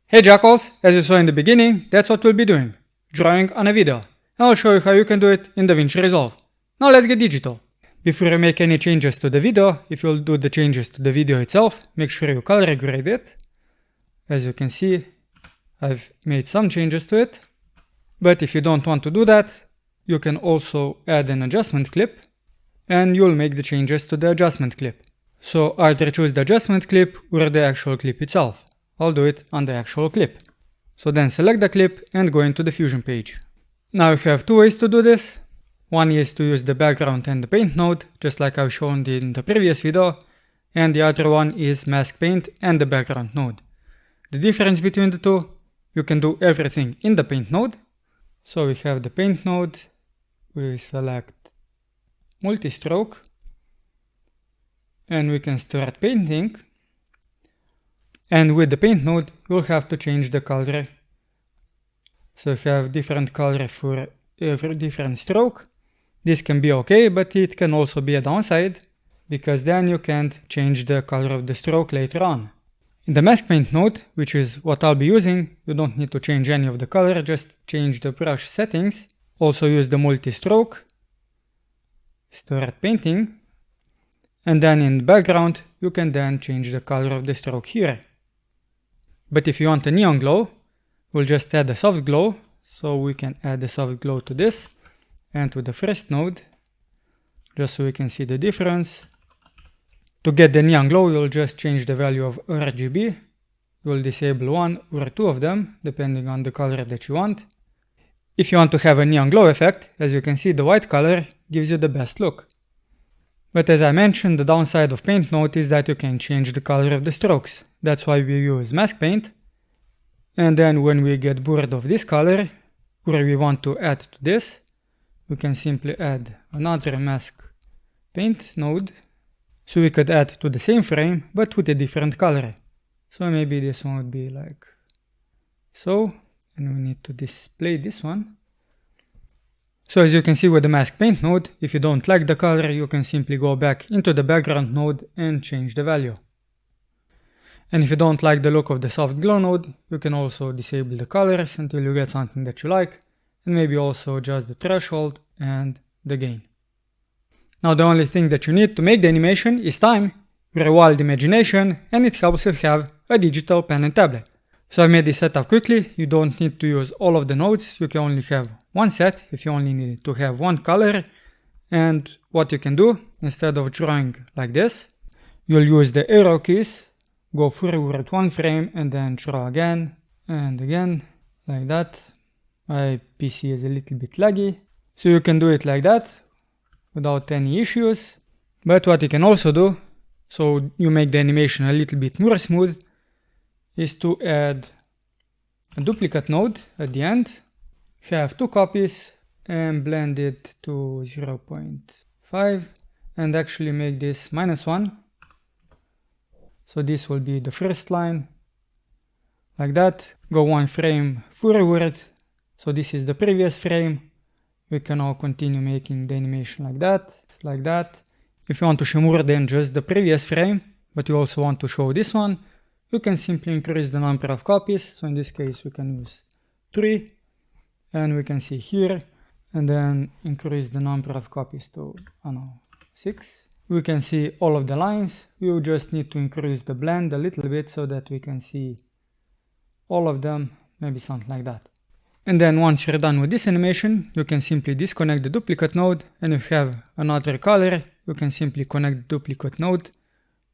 Hey Jackalls, as you saw in the beginning, that's what we'll be doing, drawing on a video. And I'll show you how you can do it in DaVinci Resolve. Now let's get digital. Before you make any changes to the video, if you'll do the changes to the video itself, make sure you color grade it. As you can see, I've made some changes to it. But if you don't want to do that, you can also add an adjustment clip and you'll make the changes to the adjustment clip. So either choose the adjustment clip or the actual clip itself. I'll do it on the actual clip. So then select the clip and go into the Fusion page. Now you have two ways to do this. One is to use the background and the paint node, just like I've shown in the previous video, and the other one is mask paint and the background node. The difference between the two, you can do everything in the paint node. So we have the paint node, we select multi-stroke, and we can start painting. And with the paint node, you'll have to change the color. So you have different color for every different stroke. This can be okay, but it can also be a downside, because then you can't change the color of the stroke later on. In the mask paint node, which is what I'll be using, you don't need to change any of the color, just change the brush settings. Also use the multi-stroke, start painting, and then in the background, you can then change the color of the stroke here. But if you want a neon glow, we'll just add a soft glow. So we can add a soft glow to this and to the first node, just so we can see the difference. To get the neon glow, you'll just change the value of RGB. You'll disable one or two of them, depending on the color that you want. If you want to have a neon glow effect, as you can see, the white color gives you the best look. But as I mentioned, the downside of paint node is that you can change the color of the strokes. That's why we use mask paint. And then when we get bored of this color, or we want to add to this, we can simply add another mask paint node. So we could add to the same frame, but with a different color. So maybe this one would be like so, and we need to display this one. So as you can see with the mask paint node, if you don't like the color, you can simply go back into the background node and change the value. And if you don't like the look of the soft glow node, you can also disable the colors until you get something that you like, and maybe also adjust the threshold and the gain. Now the only thing that you need to make the animation is time, your wild imagination, and it helps you have a digital pen and tablet. So I made this setup quickly. You don't need to use all of the nodes, you can only have one set if you only need to have one color. And what you can do, instead of drawing like this, you'll use the arrow keys, go forward one frame and then draw again and again, like that. My PC is a little bit laggy, so you can do it like that without any issues. But what you can also do, so you make the animation a little bit more smooth, is to add a duplicate node at the end, have two copies and blend it to 0.5 and actually make this -1. So this will be the first line, like that. Go one frame forward, so this is the previous frame. We can now continue making the animation like that. If you want to show more than just the previous frame, but you also want to show this one, you can simply increase the number of copies. So in this case we can use 3, and we can see here, and then increase the number of copies to, I don't know, 6. We can see all of the lines. We just need to increase the blend a little bit so that we can see all of them, maybe something like that. And then once you're done with this animation, you can simply disconnect the duplicate node, and if you have another color, you can simply connect the duplicate node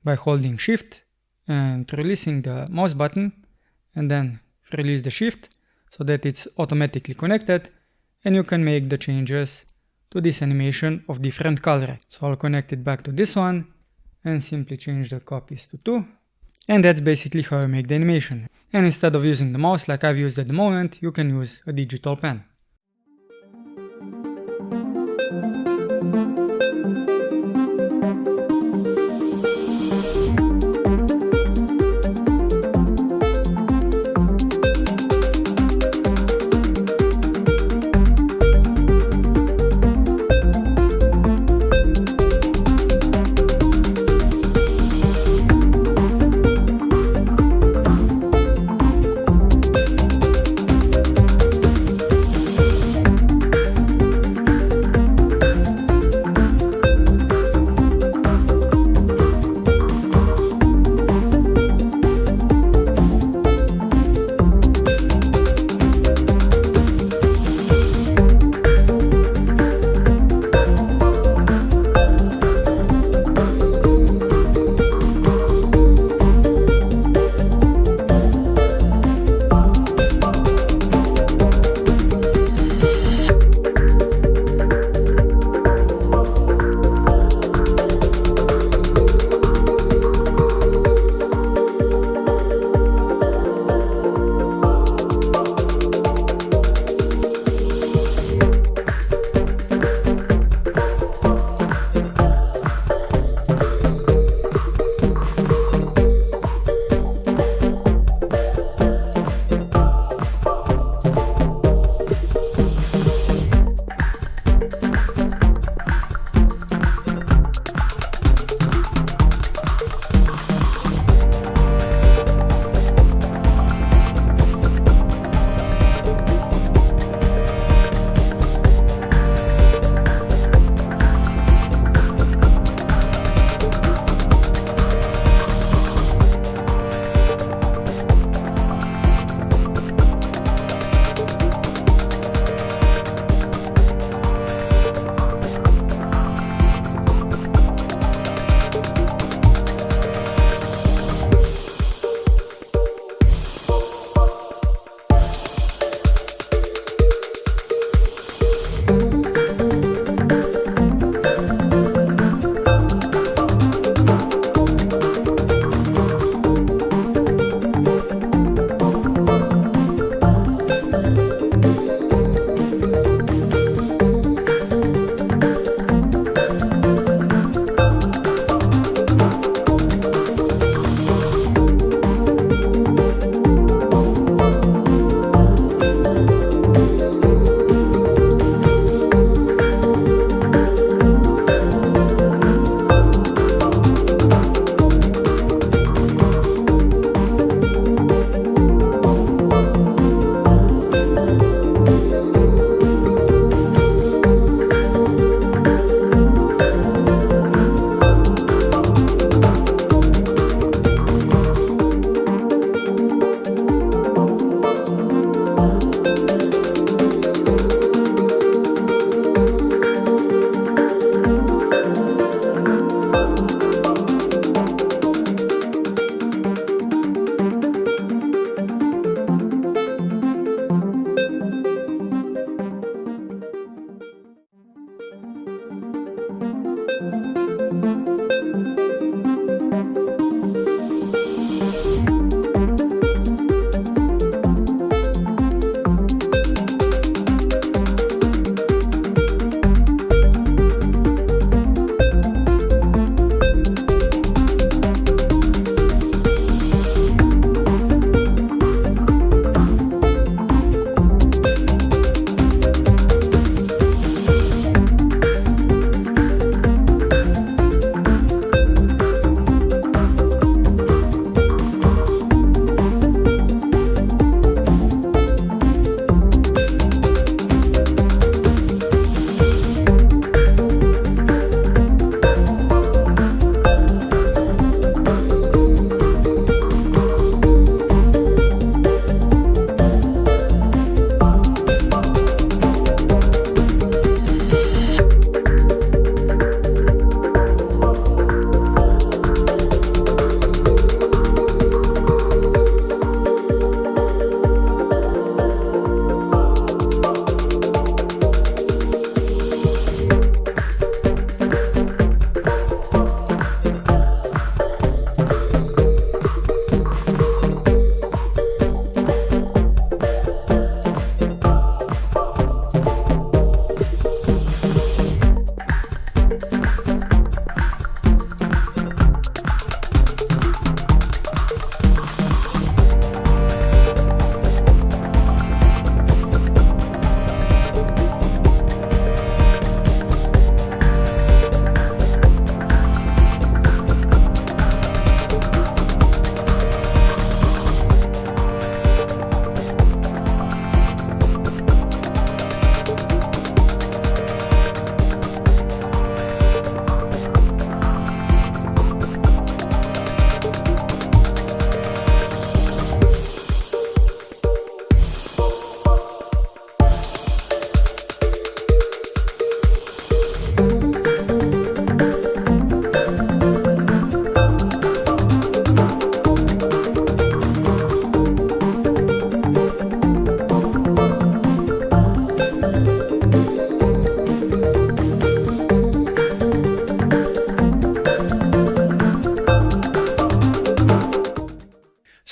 by holding Shift and releasing the mouse button, and then release the Shift so that it's automatically connected, and you can make the changes to this animation of different color. So I'll connect it back to this one and simply change the copies to 2. And that's basically how I make the animation. And instead of using the mouse like I've used at the moment, you can use a digital pen.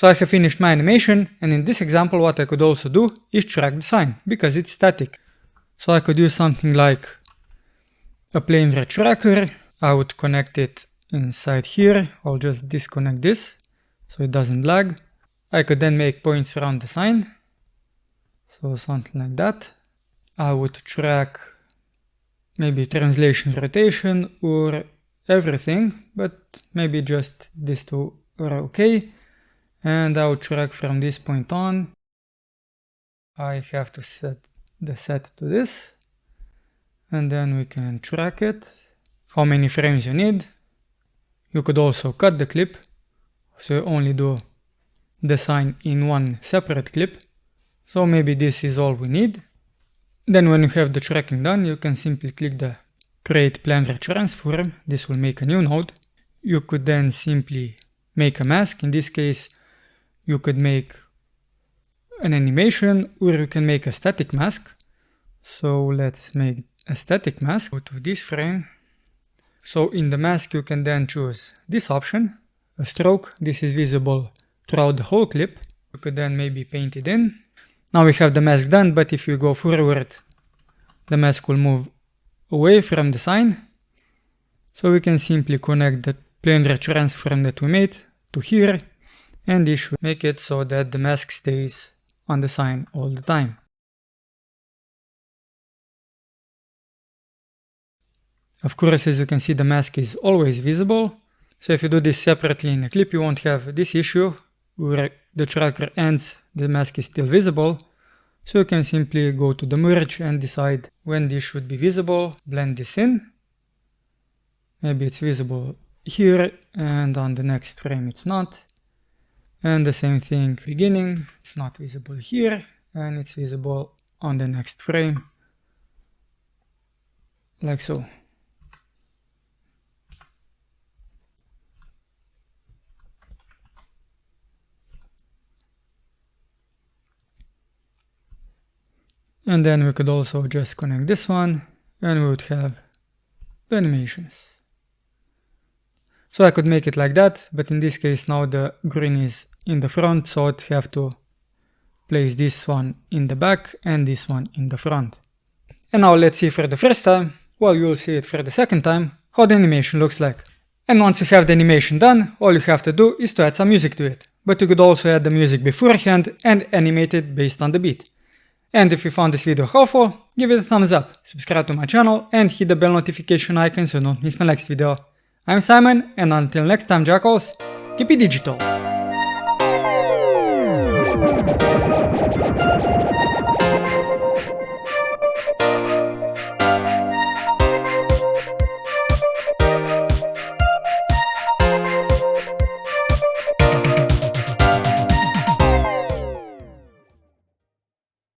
So I have finished my animation, and in this example what I could also do is track the sign, because it's static. So I could use something like a plane red tracker. I would connect it inside here. I'll just disconnect this so it doesn't lag. I could then make points around the sign. So something like that. I would track maybe translation, rotation, or everything, but maybe just these two are okay. And I would track from this point on. I have to set the set to this. And then we can track it. How many frames you need. You could also cut the clip. So you only do the sign in one separate clip. So maybe this is all we need. Then when you have the tracking done, you can simply click the Create Planar Transform. This will make a new node. You could then simply make a mask. In this case, you could make an animation, or you can make a static mask. So let's make a static mask. Go to this frame. So in the mask, you can then choose this option, a stroke. This is visible throughout the whole clip. You could then maybe paint it in. Now we have the mask done, but if you go forward, the mask will move away from the sign. So we can simply connect the planar transform that we made to here, and this should make it so that the mask stays on the sign all the time. Of course, as you can see, the mask is always visible. So if you do this separately in a clip, you won't have this issue where the tracker ends, the mask is still visible. So you can simply go to the merge and decide when this should be visible, blend this in. Maybe it's visible here, and on the next frame it's not. And the same thing beginning, it's not visible here, and it's visible on the next frame, like so. And then we could also just connect this one, and we would have the animations. So I could make it like that, but in this case now the green is in the front, so I'd have to place this one in the back and this one in the front. And now let's see for the first time, well, you'll see it for the second time, how the animation looks like. And once you have the animation done, all you have to do is to add some music to it. But you could also add the music beforehand and animate it based on the beat. And if you found this video helpful, give it a thumbs up, subscribe to my channel, and hit the bell notification icon so you don't miss my next video. I'm Simon, and until next time, Jackalls, keep it digital.